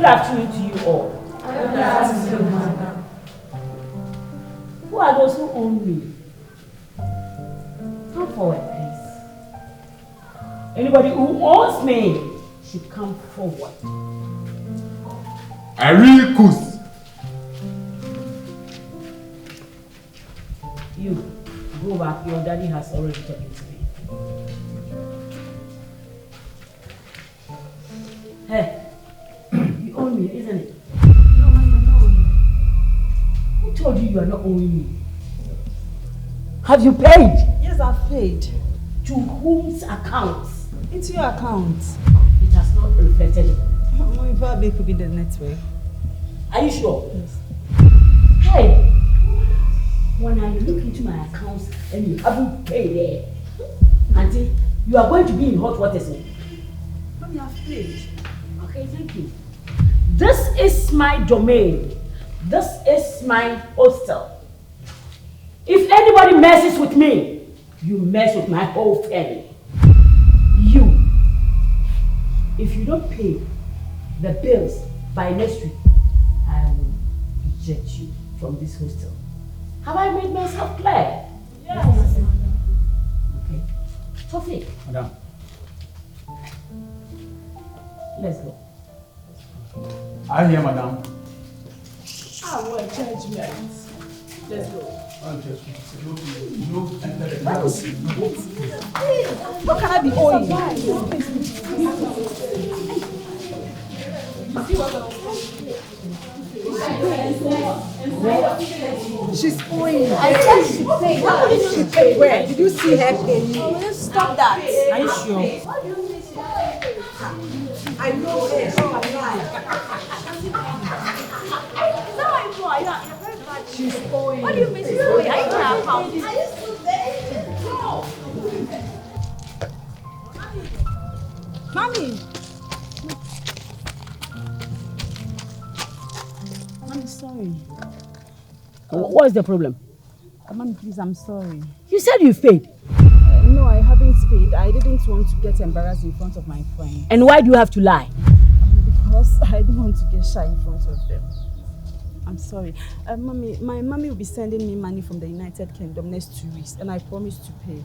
afternoon to you all. Good afternoon, madam. Who are those who own me? Come forward, please. Anybody who owns me should come forward. Arikus. You, go back. Your daddy has already talked to me. Hey, you own me, isn't it? No, madam, I'm not owing Who told you are not owing me? Have you paid? Yes, I've paid. To whose accounts? Into your account. It has not reflected. Mommy, probably it could be the network. Are you sure? Yes. Hey, when I look into my accounts and you haven't paid there, Auntie, you are going to be in hot water soon. Mommy, I've paid. Okay, thank you. This is my domain. This is my hostel. If anybody messes with me, you mess with my whole family. You, if you don't pay the bills by next week, I will eject you from this hostel. Have I made myself clear? Yes. Okay. Tofik, Madam. let's go. I hear, madam. I want judgment. Let's go. What can I be owing? She's owing. I said she paid. How did she pay? Where? Did you see her paying? Oh, let's stop that. Are you sure? I know it. So am I. She's owing. What do you mean? She's owing? Are you in her account? Mommy. I'm sorry. What's the problem? Mommy, please, I'm sorry. You said you paid. No, I haven't paid. I didn't want to get embarrassed in front of my friends. And why do you have to lie? Because I didn't want to get shy in front of them. I'm sorry. Mommy, my mommy will be sending me money from the United Kingdom next 2 weeks, and I promised to pay.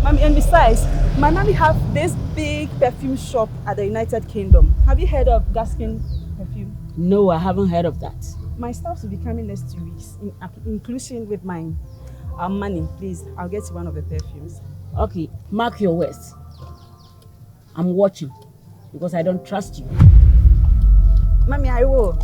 Mommy, and besides, my mommy have this big perfume shop at the United Kingdom. Have you heard of Gaskin perfume? No, I haven't heard of that. My staff will be coming next 2 weeks, in inclusion with my money. Please, I'll get you one of the perfumes. Okay, mark your words. I'm watching because I don't trust you. Mommy, I will.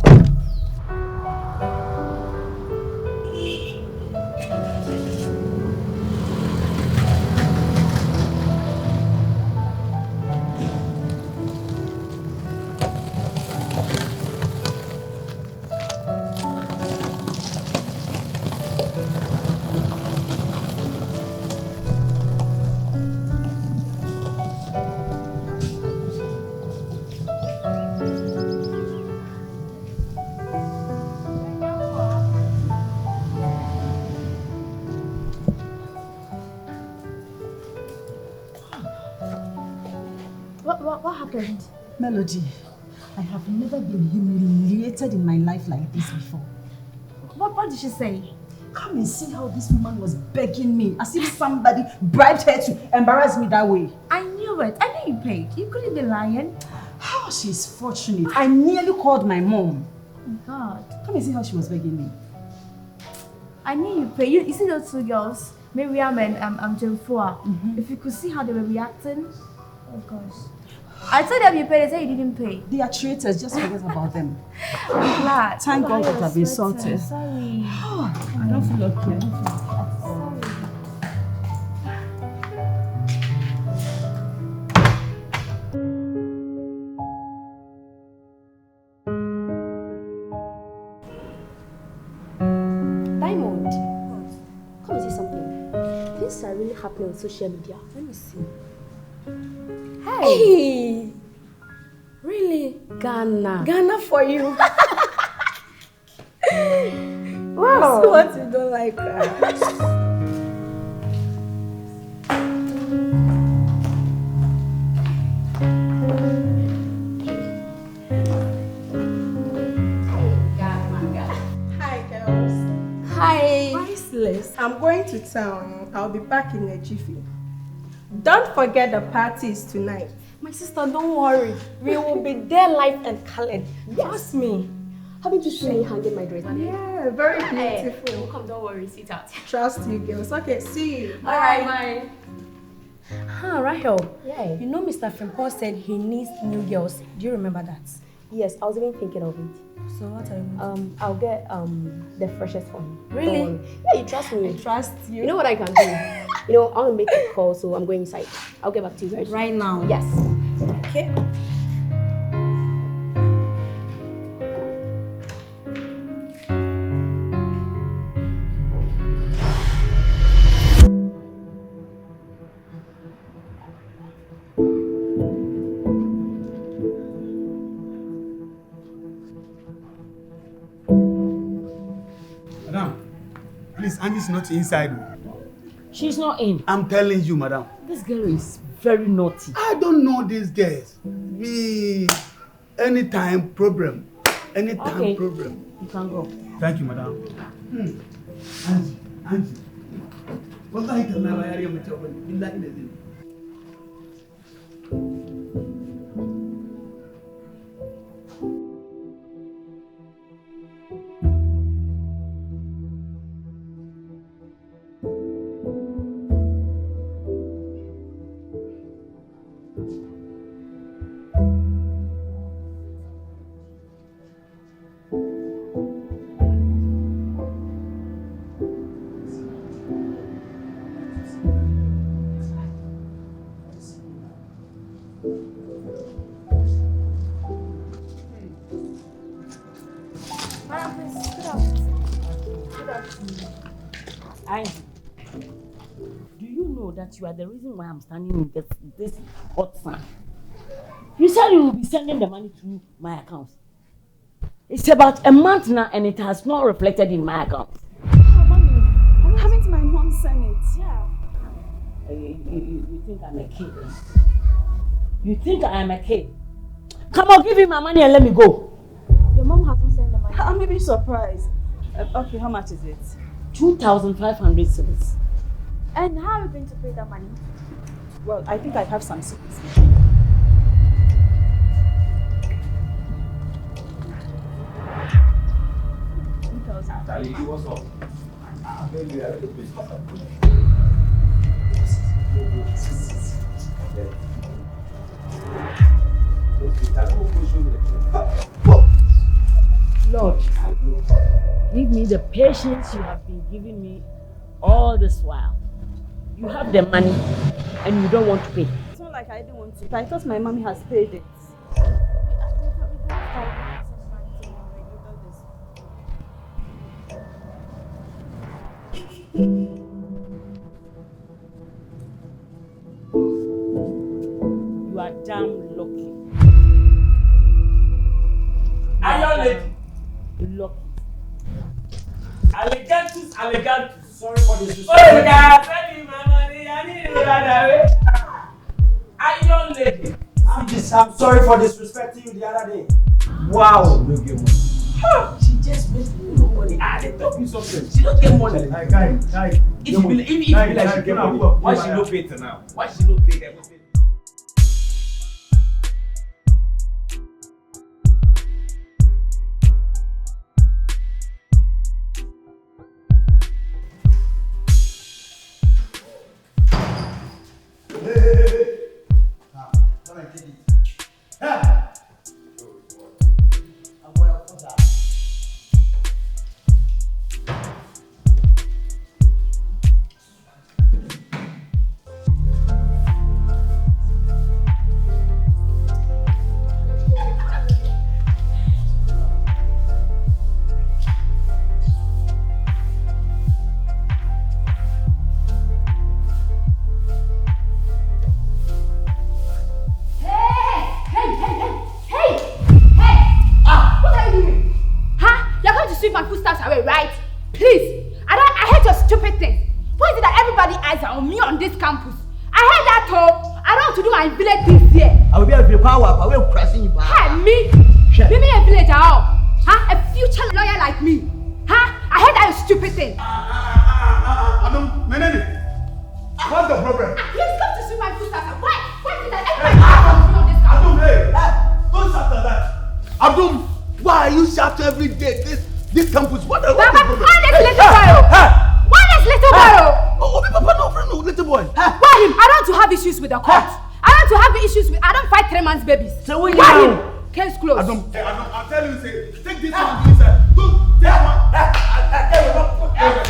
What happened? Melody, I have never been humiliated in my life like this before. What did she say? Come and see how this woman was begging me, as if somebody bribed her to embarrass me that way. I knew it. I knew you paid. You couldn't be lying. How she's fortunate. I nearly called my mom. Oh my God. Come and see how she was begging me. I knew you paid. You see those two girls, Miriam and Jemfua. If you could see how they were reacting. Oh gosh. I told them you paid, they said you didn't pay. They are traitors, just forget about them. I'm glad. Thank God that I've been salted. Sorry. I don't feel okay. Diamond, come and say something. Things are really happening on social media. Let me see. Hey! Really? Ghana for you. Wow! So what you don't like that? I'm going to town. I'll be back in a jiffy. Don't forget the party is tonight. My sister, don't worry. We will be there live and colored. Trust me. Haven't you seen me hanging my dress? Yeah, very beautiful. Come, don't worry. Sit out. Trust you, girls. Okay, see you. Alright, bye. Rahel. Yeah. You know Mr. Frimpong said he needs new girls. Do you remember that? Yes, I was even thinking of it. So what are you going I'll get the freshest for him. Really? Yeah, you trust me. I trust you. You know what I can do? I want to make a call, so I'm going inside. I'll get back to you guys. Right now? Yes. Okay. Madam, please, Annie's not inside. She's not in. I'm telling you, madam. This girl is very naughty. I don't know these girls. Anytime problem. Anytime problem. You can go. Thank you, madam. Angie. Wallahi tallahi ba yariya mace bane. Billahi da zai. Do you know that you are the reason why I'm standing in this hot sun? You said you will be sending the money to my account. It's about a month now and it has not reflected in my account. Haven't my mom sent it? Yeah. You think I'm a kid? You think I am a kid? Come on, give me my money and let me go. Your mom hasn't sent the money. I'm maybe surprised. Okay, how much is it? 2,500 cedis. And how are we going to pay that money? Well, I think I have some secrets. What's up? Lord, give me the patience you have been giving me all this while. You have the money and you don't want to pay. It's not like I didn't want to. I thought my mommy has paid it. You are damn lucky. Iron lady. Lucky. Allegantus. Sorry for this. Oh, God, send me my money. I need it right away. Iron lady. I'm sorry for disrespecting you the other day. Wow. No get money. She just makes me no money. They taught me something. She don't get money. Guy. If you like she get money, why she no pay till now? Why she no pay everything? Kenene, what's the problem? Please come to see my sister. Why? Why did I ever on this car? Abdul, hey, don't shout like that. Abdul, why are you shouting every day? This campus, what the Papa, problem? honest little boy. Honest little boy. Oh, Papa, no, little boy. Why him? I don't want to have issues with the court. I don't want to have issues with. I don't fight 3 months babies. So when Why you him? Case closed. Adam, I'll tell you, say, take this one inside. Don't take one. Come on. Hey, come on. Leave it.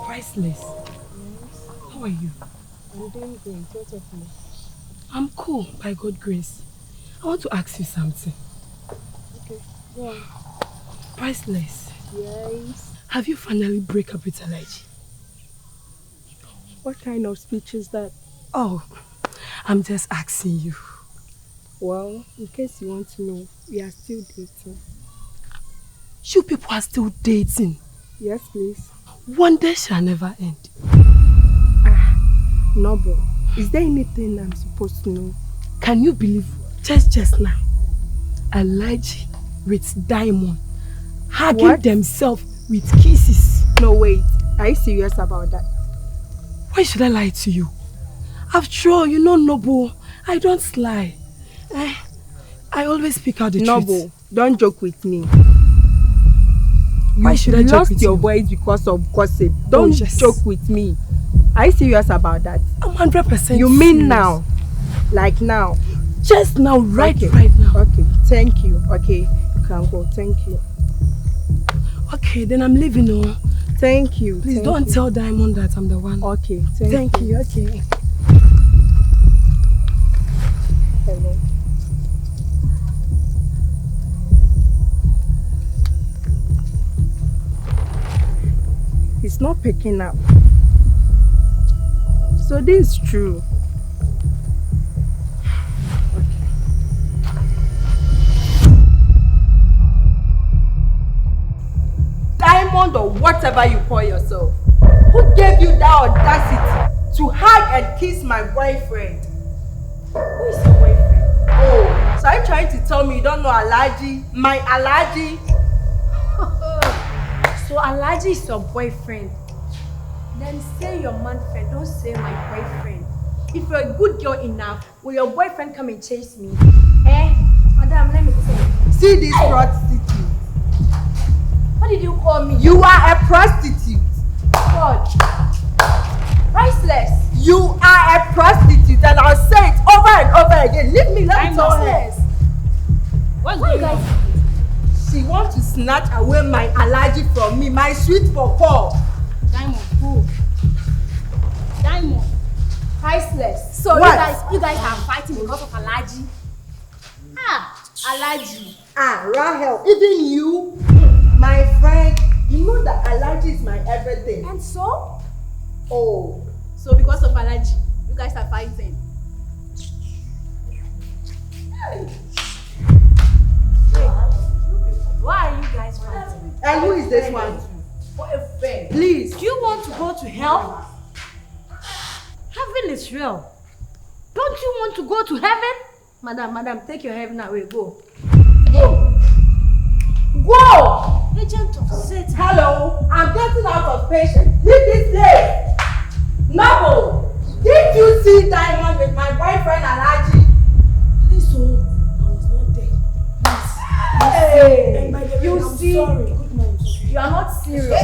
Priceless. How are you? I'm doing great. What of you? I'm cool, by God's grace. I want to ask you something. Okay, go on. Priceless. Yes. Have you finally break up with Elijah? What kind of speech is that? Oh, I'm just asking you. Well, in case you want to know, we are still dating. You people are still dating? Yes, please. One day shall never end. No, bro. Is there anything I'm supposed to know? Can you believe just now, Elijah with Diamond hugging themselves with kisses? No, wait. Are you serious about that? Why should I lie to you? After all, you know Noble, I don't lie. I always speak out the truth. Noble, don't joke with me. Why should I You joke lost with your you? voice because of gossip. Don't yes. joke with me. Are you serious about that? I'm 100% You mean serious. now? Like now? Just now, right now. Okay, thank you. Okay, you can go. Thank you. Okay, then I'm leaving. Oh. Thank you. Please thank don't you. tell Diamond that I'm the one. Okay, Thank you. Okay. Hello. It's not picking up. So this is true. Diamond or whatever you call yourself. Who gave you that audacity to hug and kiss my boyfriend? Who is your boyfriend? Oh, so are you trying to tell me you don't know Alaji? My Alaji? So Alaji is your boyfriend. Then say your man friend, don't say my boyfriend. If you're a good girl enough, will your boyfriend come and chase me? Eh? Madam, let me tell you. See this prostitute. What did you call me? You are a prostitute. God. Priceless. You are a prostitute, and I'll say it over and over again. Leave me, let me tell her. Priceless. What's going on? She wants to snatch away my allergy from me, my sweet for call. Diamond, who? Diamond. Priceless. So What? you guys are fighting because of allergy. Allergy. Rahel, even you, my friend, you know that allergy is my everything. And so? Oh. So because of allergy, you guys are fighting. Why are you guys fighting? And who is this one? Please. Do you want to go to hell? Heaven is real. Don't you want to go to heaven? Madam, take your heaven away. Go. Go! Agent of Satan. Hello, I'm getting out of patience. Leave this place. Noble, did you see Diamond with my boyfriend Alaji? Please, oh, I was not there. Hey, And by the way, you I'm see, sorry. Good night. You are not serious.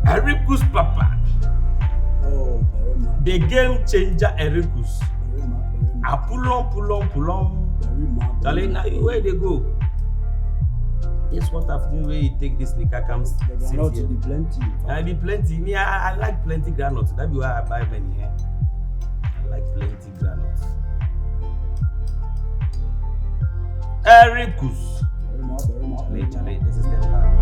Ericus Papa. Oh, very much. The game changer Ericus. Very much. Very much. Pulon. Very much. Darling, now where they go? Yes, what afternoon where you take this liquor comes. The granite will be plenty. I be plenty. Me, I like plenty granules. That's why I buy many. I like plenty granules. Ericus. Very much. Very much. Charlie, this is the plan.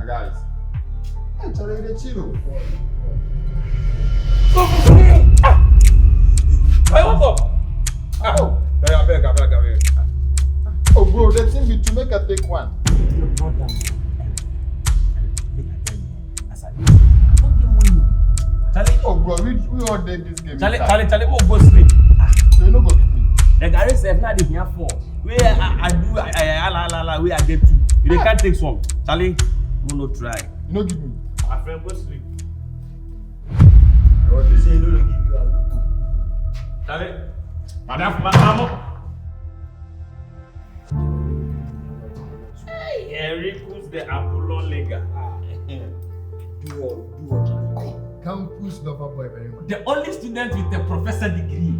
Guys, hey, Charlie, they chill. Hey, what's up? Oh, I beg. oh, bro, the thing be to make a take one. Your brother, as I don't get money. Charlie, Oh, bro, we all did this game. Charlie, mo go sleep. So you no go to me. The Gary said, "Not the here for where I do, where I get to. You can't take some. Charlie, no try. You no give me. My friend, go sleep. I want to say you no give you a Charlie, Madam. Hey, Eric, who's the Apollon Lega? Do what? campus lover boy very much. The only student with a professor degree.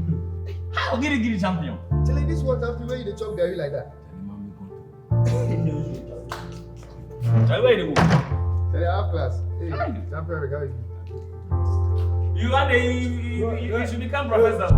How get a champion? Charlie, this one happen when you dey chop garri like that. Charlie, where you go? Charlie, I have class. Hey, champion regard you. You are you should become professor.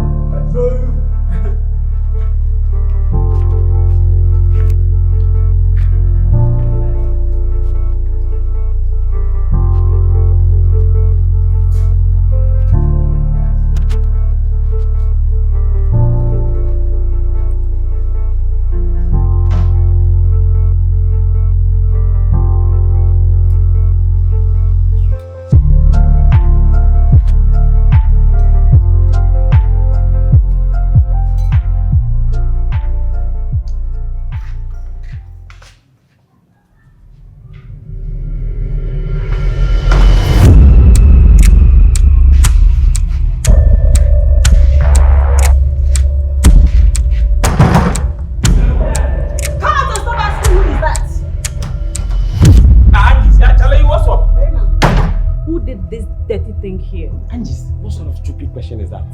think here. Angie, what sort of stupid question is that?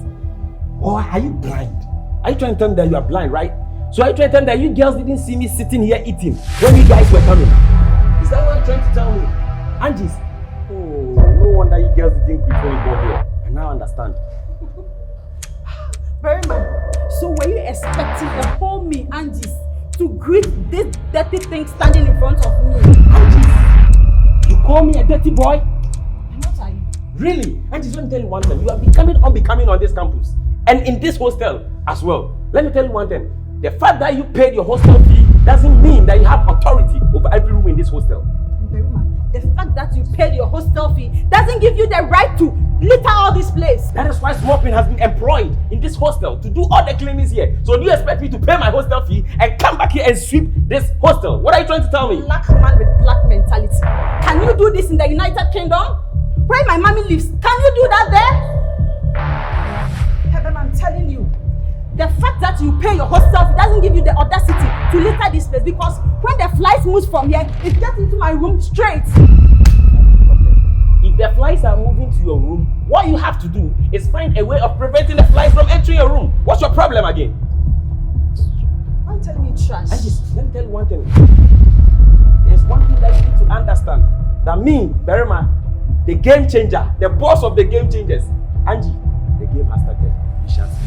Or are you blind? Are you trying to tell me that you are blind, right? So are you trying to tell me that you girls didn't see me sitting here eating when you guys were coming? Is that what you're trying to tell me? Angie, oh, no wonder you girls didn't greet when you got here. I now understand. Berryman, so were you expecting a whole me, Angie, to greet this dirty thing standing in front of me? Angie, you call me a dirty boy? And what are you? Really? Angie, let me tell you one thing. You are becoming unbecoming on this campus. And in this hostel as well. Let me tell you one thing. The fact that you paid your hostel fee doesn't mean that you have authority over every room in this hostel. The fact that you paid your hostel fee doesn't give you the right to litter all this place. That is why Smoking has been employed in this hostel to do all the cleanings here. So do you expect me to pay my hostel fee and come back here and sweep this hostel? What are you trying to tell me? Black man with black mentality. Can you do this in the United Kingdom? Where my mommy lives, can you do that there? Heaven, I'm telling you, the fact that you pay your hostel fee doesn't give you the audacity to litter this place, because when the flies move from here, it gets into my room straight. If the flies are moving to your room, what you have to do is find a way of preventing the flies from entering your room. What's your problem again? Why are you telling me trash? Let me tell you one thing. There's one thing that you need to understand. That me, Berima, the game changer, the boss of the game changers, Angie, the game has started. You shall see.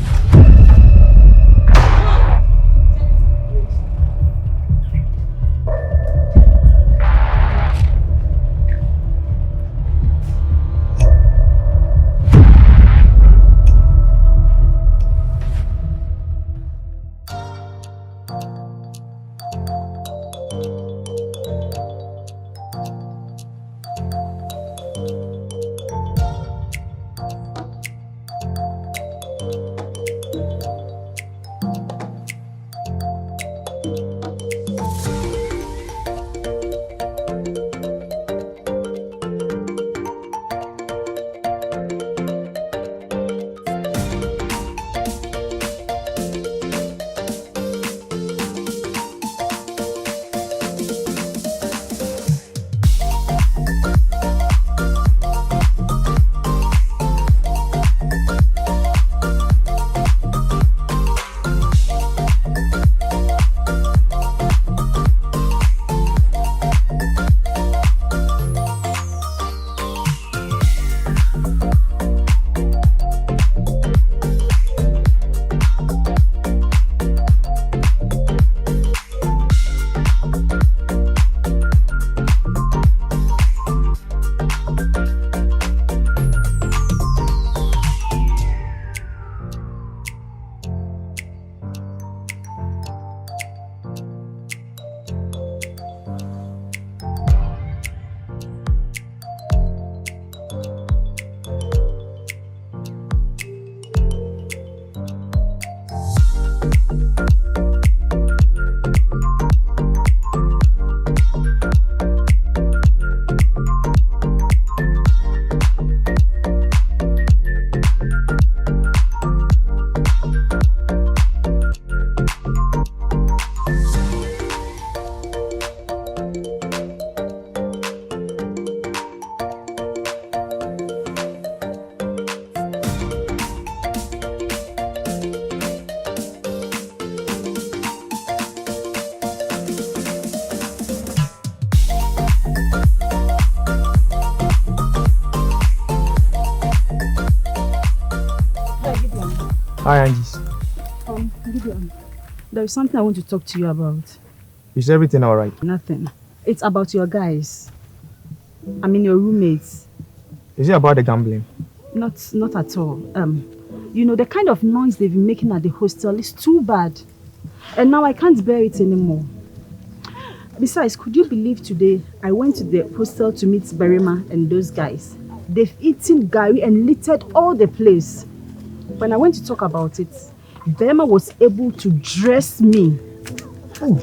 Hi, Angie. Gideon, there is something I want to talk to you about. Is everything all right? Nothing. It's about your guys. I mean your roommates. Is it about the gambling? Not at all. You know, the kind of noise they've been making at the hostel is too bad. And now I can't bear it anymore. Besides, could you believe today I went to the hostel to meet Berima and those guys? They've eaten gari and littered all the place. When I went to talk about it, Berima was able to dress me. Oh.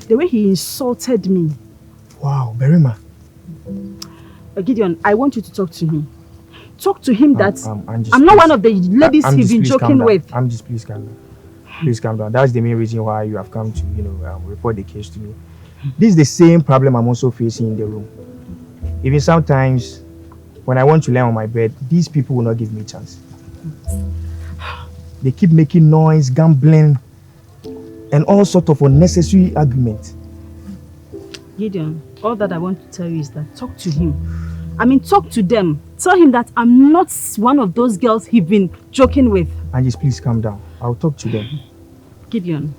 The way he insulted me. Wow, Berima. Gideon, I want you to talk to him. Talk to him that Angie, I'm not one of the ladies he's been joking with. Just please calm down. Please calm down. That's the main reason why you have come to, report the case to me. This is the same problem I'm also facing in the room. Even sometimes when I want to lie on my bed, these people will not give me a chance. They keep making noise, gambling, and all sort of unnecessary arguments. Gideon, all that I want to tell you is that talk to him. I mean, talk to them. Tell him that I'm not one of those girls he's been joking with. And just please calm down. I'll talk to them. Gideon,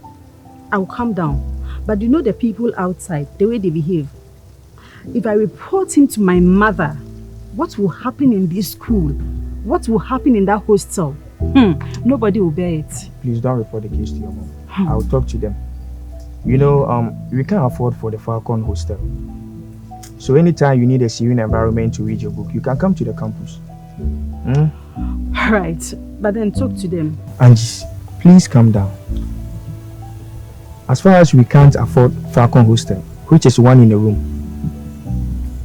I will calm down. But you know the people outside, the way they behave. If I report him to my mother, what will happen in this school? What will happen in that hostel? Nobody will bear it. Please don't report the case to your mom. I'll talk to them. You know, we can't afford for the Falcon Hostel. So anytime you need a serene environment to read your book, you can come to the campus. Right, but then talk to them. Angie, please calm down. As far as we can't afford Falcon Hostel, which is one in a room,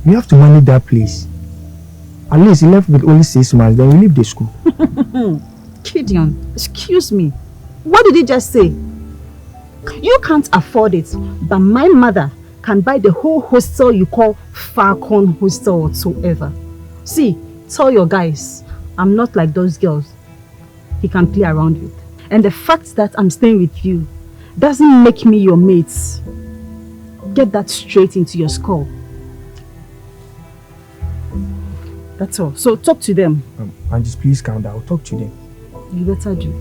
we have to manage that place. At least left with only 6 months, then we leave the school. Gideon, excuse me. What did he just say? You can't afford it, but my mother can buy the whole hostel you call Falcon Hostel whatsoever. See, tell your guys, I'm not like those girls he can play around with. And the fact that I'm staying with you doesn't make me your mates. Get that straight into your skull. That's all. So talk to them. And just please calm down. I'll talk to them. You better do.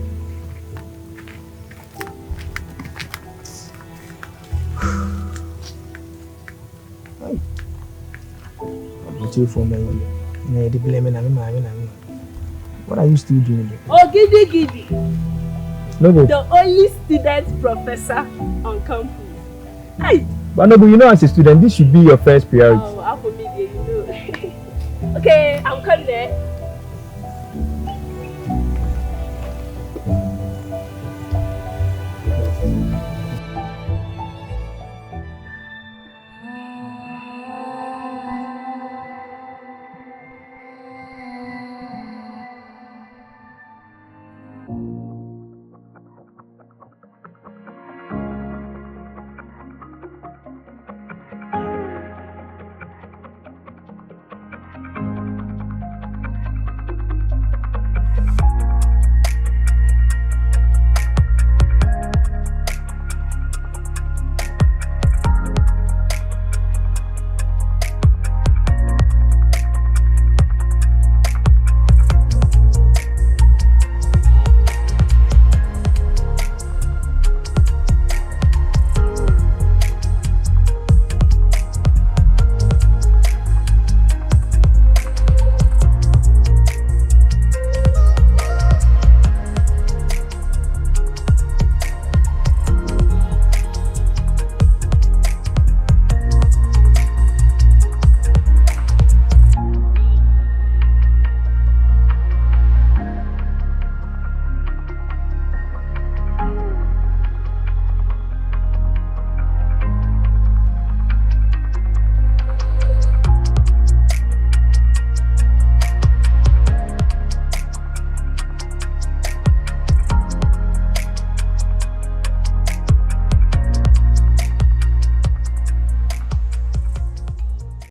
What are you still doing there? Oh, Giddy. No, but The only student professor on campus. Hey. but no, but you know, as a student, this should be your first priority. Oh, how for me, you know. Okay, I'm coming there.